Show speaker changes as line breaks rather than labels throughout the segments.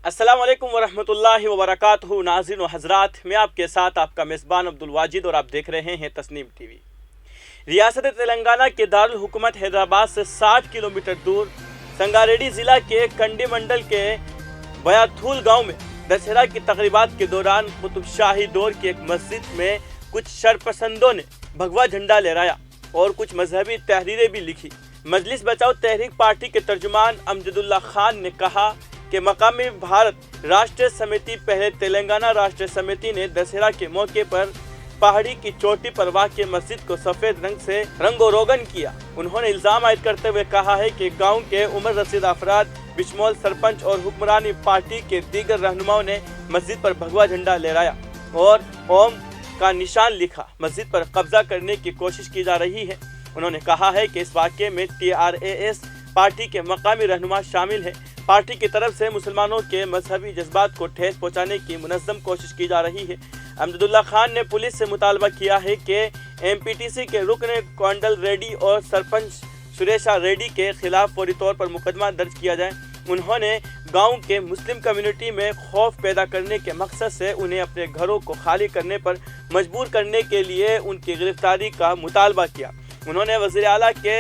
अस्सलाम वालेकुम वरहमतुल्लाहि वबरकातुहू। नाज़रीन व हज़रात, मैं आपके साथ आपका मेज़बान अब्दुल वाजिद और आप देख रहे हैं तस्नीम टीवी। रियासत तेलंगाना के दारुल हुकूमत हैदराबाद से 60 किलोमीटर दूर संगारेड्डी ज़िला के कंडी मंडल के बयाथूल गांव में दशहरा की तकरीबात के दौरान कुतुब शाही दौर की एक मस्जिद में कुछ शरपसंदों ने भगवा झंडा लहराया और कुछ मजहबी तहरीरें भी लिखी। मजलिस बचाओ तहरीक पार्टी के तर्जुमान अमजदुल्ला खान ने कहा कि मकामी भारत राष्ट्रीय समिति पहले तेलंगाना राष्ट्रीय समिति ने दशहरा के मौके पर पहाड़ी की चोटी पर वाक़ मस्जिद को सफ़ेद रंग से रंगोरोगन किया। उन्होंने इल्ज़ाम आयद करते हुए कहा है कि गांव के उम्र रसीद अफराद बिशमोल सरपंच और हुक्मरानी पार्टी के दीगर रहनुमाओं ने मस्जिद पर भगवा झंडा लहराया और ओम का निशान लिखा। मस्जिद पर कब्जा करने की कोशिश की जा रही है। उन्होंने कहा है कि इस वाक़े में TRAS पार्टी के मकामी रहनुमा शामिल हैं। पार्टी की तरफ से मुसलमानों के मजहबी जज्बात को ठेस पहुंचाने की मुनज़्ज़म कोशिश की जा रही है। अमजदुल्ला खान ने पुलिस से मुतालबा किया है कि MPTC के रुकन कोंडल रेड्डी और सरपंच सुरेशा रेड्डी के खिलाफ फौरी तौर पर मुकदमा दर्ज किया जाए। उन्होंने गांव के मुस्लिम कम्युनिटी में खौफ पैदा करने के मकसद से उन्हें अपने घरों को खाली करने पर मजबूर करने के लिए उनकी गिरफ्तारी का मुतालबा किया। उन्होंने वज़ीर आला के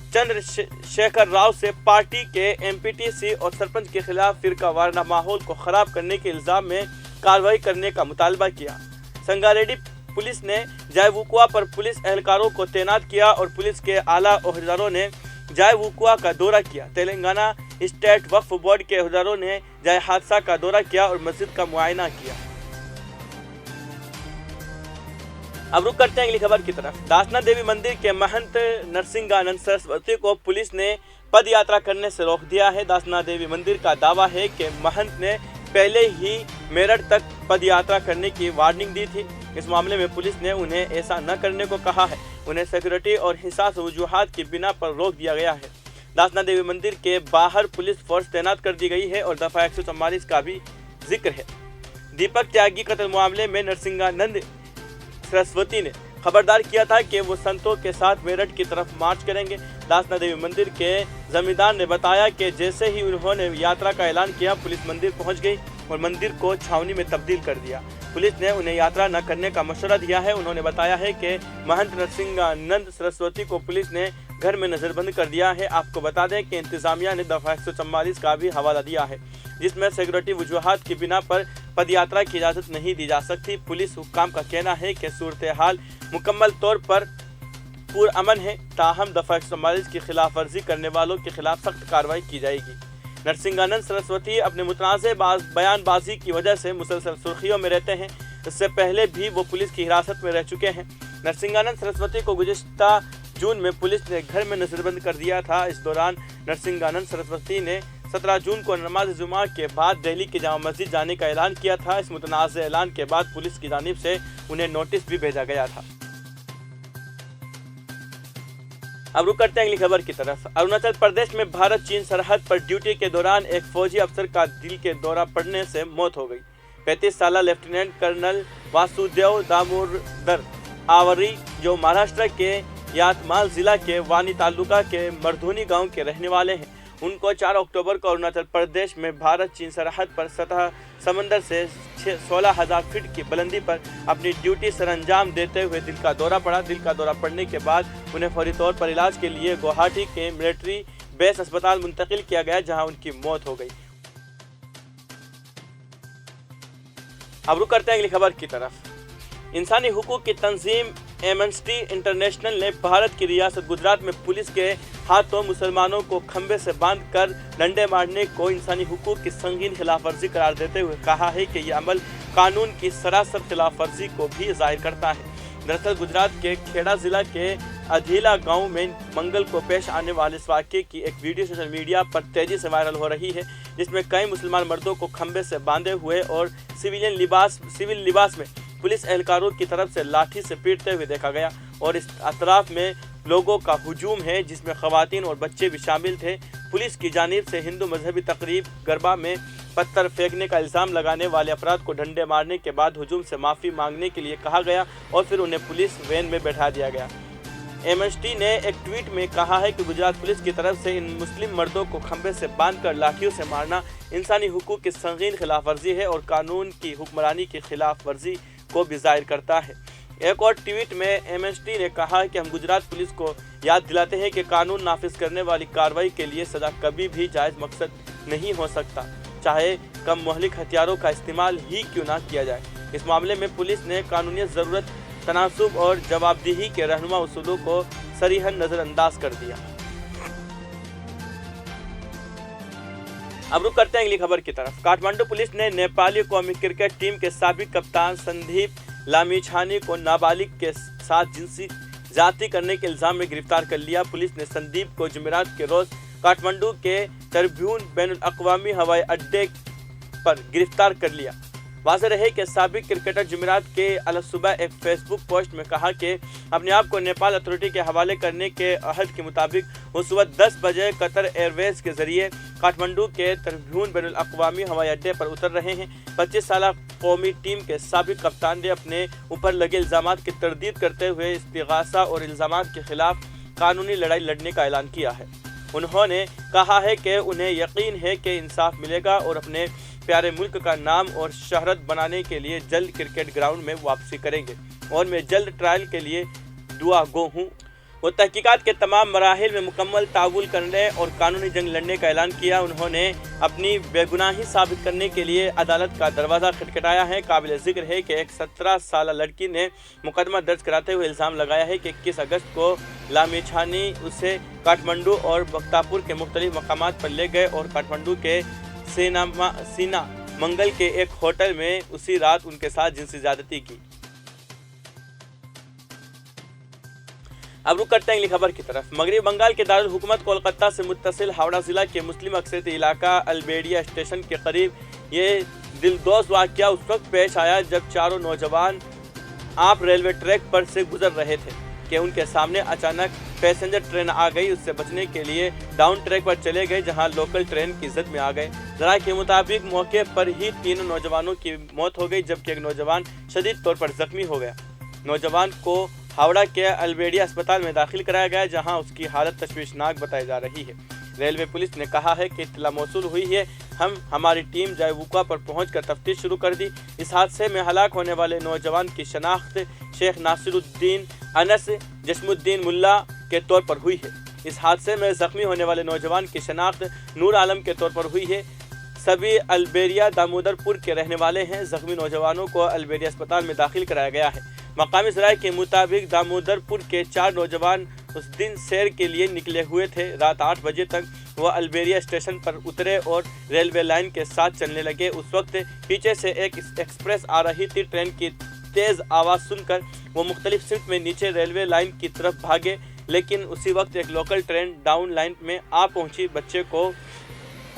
चंद्रशेखर राव से पार्टी के MPTC और सरपंच के खिलाफ फिरका वाराना माहौल को ख़राब करने के इल्ज़ाम में कार्रवाई करने का मुतालबा किया। संगारेड्डी पुलिस ने जाय वुकुआ पर पुलिस एहलकारों को तैनात किया और पुलिस के आला ओहदेदारों ने जाय वुकुआ का दौरा किया। तेलंगाना स्टेट वक्फ बोर्ड के ओहदेदारों ने जाय हादसा का दौरा किया और मस्जिद का मुआयना किया। अब रुक करते हैं अगली खबर की तरफ। दासना देवी मंदिर के महंत नरसिंहानंद सरस्वती को पुलिस ने पद यात्रा करने से रोक दिया है। दासना देवी मंदिर का दावा है कि महंत ने पहले ही मेरठ तक पद यात्रा करने की वार्निंग दी थी। इस मामले में पुलिस ने उन्हें ऐसा न करने को कहा है। उन्हें सिक्योरिटी और हिसास वजूहात की बिना पर रोक दिया गया है। दासना देवी मंदिर के बाहर पुलिस फोर्स तैनात कर दी गई है और दफ़ा 144 का भी जिक्र है। दीपक त्यागी कत्ल मामले में नरसिंहानंद सरस्वती ने खबरदार किया था कि वो संतों के साथ मेरठ की तरफ मार्च करेंगे। दासना देवी मंदिर के जमींदार ने बताया कि जैसे ही उन्होंने यात्रा का ऐलान किया, पुलिस मंदिर पहुंच गई और मंदिर को छावनी में तब्दील कर दिया। पुलिस ने उन्हें यात्रा न करने का मशवरा दिया है। उन्होंने बताया है कि महंत नरसिंहानंद सरस्वती को पुलिस ने घर में नज़रबंद कर दिया है। आपको बता दें कि इंतज़ामिया ने दफ़ा 144 का भी हवाला दिया है, जिसमें सिक्योरिटी वजूहात की बिना पर पदयात्रा की इजाज़त नहीं दी जा सकती। पुलिस हुक्काम का कहना है कि सूरत हाल मुकम्मल तौर पर पुरअमन है, ताहम दफ़ा 144 की खिलाफ वर्जी करने वालों के खिलाफ सख्त कार्रवाई की जाएगी। नरसिंहानंद सरस्वती अपने मुतनाज़ बयानबाजी की वजह से मुसलसल सुर्खियों में रहते हैं। इससे पहले भी वो पुलिस की हिरासत में रह चुके हैं। नरसिंहानंद सरस्वती को गुज़िश्ता जून में पुलिस ने घर में नज़रबंद कर दिया था। इस दौरान नरसिंहानंद सरस्वती ने 17 जून को नमाज जुमा के बाद दिल्ली की जामा मस्जिद जाने का ऐलान किया था। इस मुतनाज़ ऐलान के बाद पुलिस की जानिब से उन्हें नोटिस भी भेजा गया था। अब रुक करते हैं अगली खबर की तरफ। अरुणाचल प्रदेश में भारत चीन सरहद पर ड्यूटी के दौरान एक फौजी अफसर का दिल के दौरा पड़ने से मौत हो गई। 35 साला लेफ्टिनेंट कर्नल वासुदेव दामोदर आवरी, जो महाराष्ट्र के यातमाल जिला के वानी तालुका के मरधोनी गांव के रहने वाले हैं, उनको 4 अक्टूबर को अरुणाचल प्रदेश में भारत चीन सरहद पर सतह समंदर से 16,000 फीट की बुलंदी पर अपनी ड्यूटी सरअंजाम देते हुए दिल का दौरा पड़ा। दिल का दौरा पड़ने के बाद उन्हें फौरी तौर पर इलाज के लिए गुवाहाटी के मिलिट्री बेस अस्पताल मुंतकिल किया गया, जहां उनकी मौत हो गई। अब रुक करते हैं अगली खबर की तरफ। इंसानी हुकूक की तंजीम एमनेस्टी इंटरनेशनल ने भारत की रियासत गुजरात में पुलिस के हाथों मुसलमानों को खंबे से बांधकर डंडे मारने को इंसानी हुकूक की संगीन खिलाफ वर्जी करार देते हुए कहा है कि यह अमल कानून की सरासर खिलाफ वर्जी को भी जाहिर करता है। दरअसल गुजरात के खेड़ा जिला के अधीला गांव में मंगल को पेश आने वाले इस वाक़े की एक वीडियो सोशल मीडिया पर तेज़ी से वायरल हो रही है, जिसमें कई मुसलमान मर्दों को खंबे से बांधे हुए और सिविल लिबास में पुलिस एहलकारों की तरफ से लाठी से पीटते हुए देखा गया और इस अतराफ में लोगों का हुजूम है, जिसमें ख़वातीन और बच्चे भी शामिल थे। पुलिस की जानिब से हिंदू मजहबी तकरीब गरबा में पत्थर फेंकने का इल्ज़ाम लगाने वाले अफराद को डंडे मारने के बाद हुजूम से माफ़ी मांगने के लिए कहा गया और फिर उन्हें पुलिस वैन में बैठा दिया गया। एमएसटी ने एक ट्वीट में कहा है कि गुजरात पुलिस की तरफ से इन मुस्लिम मर्दों को खंभे से बांधकर लाठियों से मारना इंसानी हुकूक की संगीन खिलाफ वर्जी है और कानून की हुक्मरानी की खिलाफ वर्जी को भी जाहिर करता है। एक और ट्वीट में एमएसटी ने कहा कि हम गुजरात पुलिस को याद दिलाते हैं कि कानून नाफिज करने वाली कार्रवाई के लिए सजा कभी भी जायज़ मकसद नहीं हो सकता, चाहे कम मोहलिक हथियारों का इस्तेमाल ही क्यों ना किया जाए। इस मामले में पुलिस ने कानूनी ज़रूरत, तनासुब और जवाबदेही के रहनुमा उसूलों को सरीहन नज़रअंदाज कर दिया। अब रुक करते हैं अगली खबर की तरफ। काठमांडू पुलिस ने नेपाली कौमी क्रिकेट टीम के साबिक कप्तान संदीप लामिछाने को नाबालिग के साथ जिनसी ज्यादती करने के इल्जाम में गिरफ्तार कर लिया। पुलिस ने संदीप को जुमेरात के रोज काठमांडू के ट्रिब्यून बैनुल अक़वामी हवाई अड्डे पर गिरफ्तार कर लिया। वाज़ेह रहे कि साबिक क्रिकेटर जुमेरात के अलसुबह एक फेसबुक पोस्ट में कहा कि अपने आप को नेपाल अथॉरिटी के हवाले करने के अहद के मुताबिक वो सुबह 10 बजे कतर एयरवेज के जरिए काठमांडू के ट्रिब्यून बैनुल अक़वामी हवाई अड्डे पर उतर रहे हैं। 25 साल कौमी टीम के साबिक कप्तान ने अपने ऊपर लगे इल्ज़ामात की तरदीद करते हुए इस्तिग़ासा और इल्ज़ामात के खिलाफ कानूनी लड़ाई लड़ने का ऐलान किया है। उन्होंने कहा है कि उन्हें यकीन है कि इंसाफ मिलेगा और अपने प्यारे मुल्क का नाम और शहरत बनाने के लिए जल्द क्रिकेट ग्राउंड में वापसी करेंगे और मैं जल्द ट्रायल के लिए दुआ गो हूँ। वो तहकीकात के तमाम मराहिल में मुकम्मल ताउल करने और कानूनी जंग लड़ने का ऐलान किया। उन्होंने अपनी बेगुनाही साबित करने के लिए अदालत का दरवाज़ा खटखटाया है। काबिल ज़िक्र है कि एक 17 साल लड़की ने मुकदमा दर्ज कराते हुए इल्ज़ाम लगाया है कि 21 अगस्त को लामिछाने उसे काठमांडू और बख्तापुर के मुख्तलिफ मकामात पर ले गए और काठमांडू के सीना मंगल के एक होटल में उसी रात उनके साथ जिनसी ज़्यादती की। अब रुक करते हैं अगली खबर की तरफ। मगरबी बंगाल के दारुल हुकूमत कोलकाता से मुत्तसिल हावड़ा ज़िला के मुस्लिम अक्सरियती इलाका अल्बेड़िया स्टेशन के करीब ये दिलदोज़ वाक़या उस वक्त पेश आया जब चारों नौजवान आप रेलवे ट्रैक पर से गुजर रहे थे कि उनके सामने अचानक पैसेंजर ट्रेन आ गई। उससे बचने के लिए डाउन ट्रैक पर चले गए जहां लोकल ट्रेन की जद में आ गए। ज़राए के मुताबिक मौके पर ही 3 नौजवानों की मौत हो गई जबकि एक नौजवान शदीद तौर पर जख्मी हो गया। नौजवान को हावड़ा के अल्बेड़िया अस्पताल में दाखिल कराया गया जहां उसकी हालत तशवीशनाक बताई जा रही है। रेलवे पुलिस ने कहा है कि इत्तला मौसूल हुई है, हमारी टीम जायवुका पर पहुंचकर तफ्तीश शुरू कर दी। इस हादसे में हलाक होने वाले नौजवान की शनाख्त शेख नासिरुद्दीन अनस जश्मुद्दीन मुल्ला के तौर पर हुई है। इस हादसे में जख्मी होने वाले नौजवान की शनाख्त नूर आलम के तौर पर हुई है। सभी अल्बेड़िया दामोदरपुर के रहने वाले हैं। जख्मी नौजवानों को अल्बेड़िया अस्पताल में दाखिल कराया गया है। मकामी ज़राए के मुताबिक दामोदरपुर के 4 नौजवान उस दिन सैर के लिए निकले हुए थे। रात 8 बजे तक वह अल्बेड़िया स्टेशन पर उतरे और रेलवे लाइन के साथ चलने लगे। उस वक्त पीछे से एक एक्सप्रेस आ रही थी। ट्रेन की तेज़ आवाज़ सुनकर वो मुख्तलिफ सिमत में नीचे रेलवे लाइन की तरफ भागे, लेकिन उसी वक्त एक लोकल ट्रेन डाउन लाइन में आ पहुंची। बच्चे को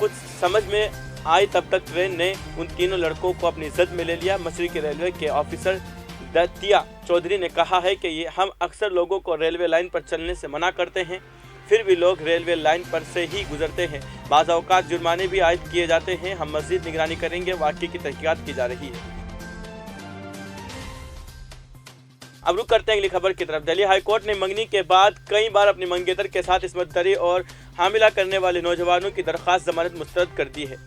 कुछ समझ में आई तब तक ट्रेन ने उन तीनों लड़कों को अपनी जद में ले लिया। मशरिकी रेलवे के ऑफिसर दतिया चौधरी ने कहा है कि हम अक्सर लोगों को रेलवे लाइन पर चलने से मना करते हैं, फिर भी लोग रेलवे लाइन पर से ही गुजरते हैं। बाज़ औक़ात जुर्माने भी आयद किए जाते हैं। हम मज़ीद निगरानी करेंगे। वाक़ये की तहक़ीक़ात की जा रही है। अब रुक करते हैं अगली खबर की तरफ। दिल्ली हाई कोर्ट ने मंगनी के बाद कई बार अपनी मंगेतर के साथ इस्मत दरी और हामिला करने वाले नौजवानों की दरख्वास्त ज़मानत मुस्तरद कर दी है।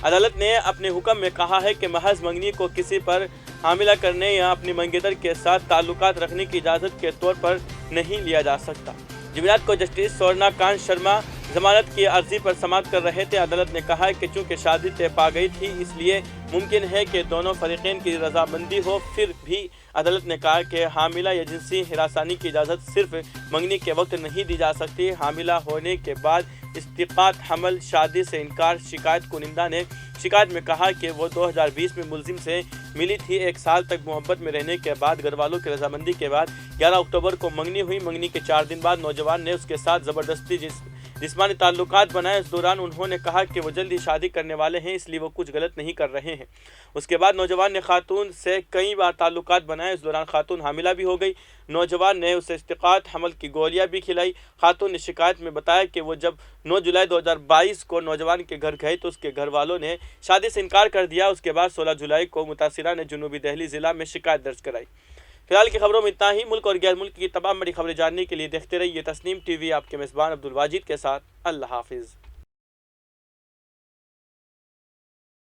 अदालत ने अपने हुक्म में कहा है कि महज मंगनी को किसी पर हामिला करने या अपनी मंगेतर के साथ ताल्लुकात रखने की इजाज़त के तौर पर नहीं लिया जा सकता। जुमेरात को जस्टिस स्वर्णकांत शर्मा जमानत की अर्जी पर समाअत कर रहे थे। अदालत ने कहा है कि चूँकि शादी तय पा गई थी इसलिए मुमकिन है कि दोनों फरीक़ैन की रजामंदी हो। फिर भी अदालत ने कहा कि हामिला या जिनसी हिरासानी की इजाज़त सिर्फ मंगनी के वक्त नहीं दी जा सकती। हामिला होने के बाद इस्तिक़ात हमल, शादी से इनकार। शिकायत कुनिंदा ने शिकायत में कहा कि वो 2020 में मुलजिम से मिली थी। 1 साल तक मोहब्बत में रहने के बाद घर वालों की रजामंदी के बाद 11 अक्टूबर को मंगनी हुई। मंगनी के 4 दिन बाद नौजवान ने उसके साथ ज़बरदस्ती जिस्मानी ताल्लुकात बनाए। इस दौरान उन्होंने कहा कि वो जल्दी शादी करने वाले हैं, इसलिए वो कुछ गलत नहीं कर रहे हैं। उसके बाद नौजवान ने खातून से कई बार ताल्लुकात बनाए। इस दौरान खातून हामिला भी हो गई। नौजवान ने उसे इस्तिक़ात हमल की गोलियां भी खिलाई। खातून ने शिकायत में बताया कि वो जब 9 जुलाई 2022 को नौजवान के घर गए तो उसके घर वालों ने शादी से इनकार कर दिया। उसके बाद 16 जुलाई को मुतासिरा ने जुनूबी दिल्ली ज़िला में शिकायत दर्ज कराई। فی الحال کی خبروں میں اتنا ہی. ملک اور غیر ملک کی تمام بڑی خبریں جاننے کے لیے دیکھتے رہیے تسنیم ٹی وی. آپ کے میزبان عبدالواجد کے ساتھ. اللہ حافظ.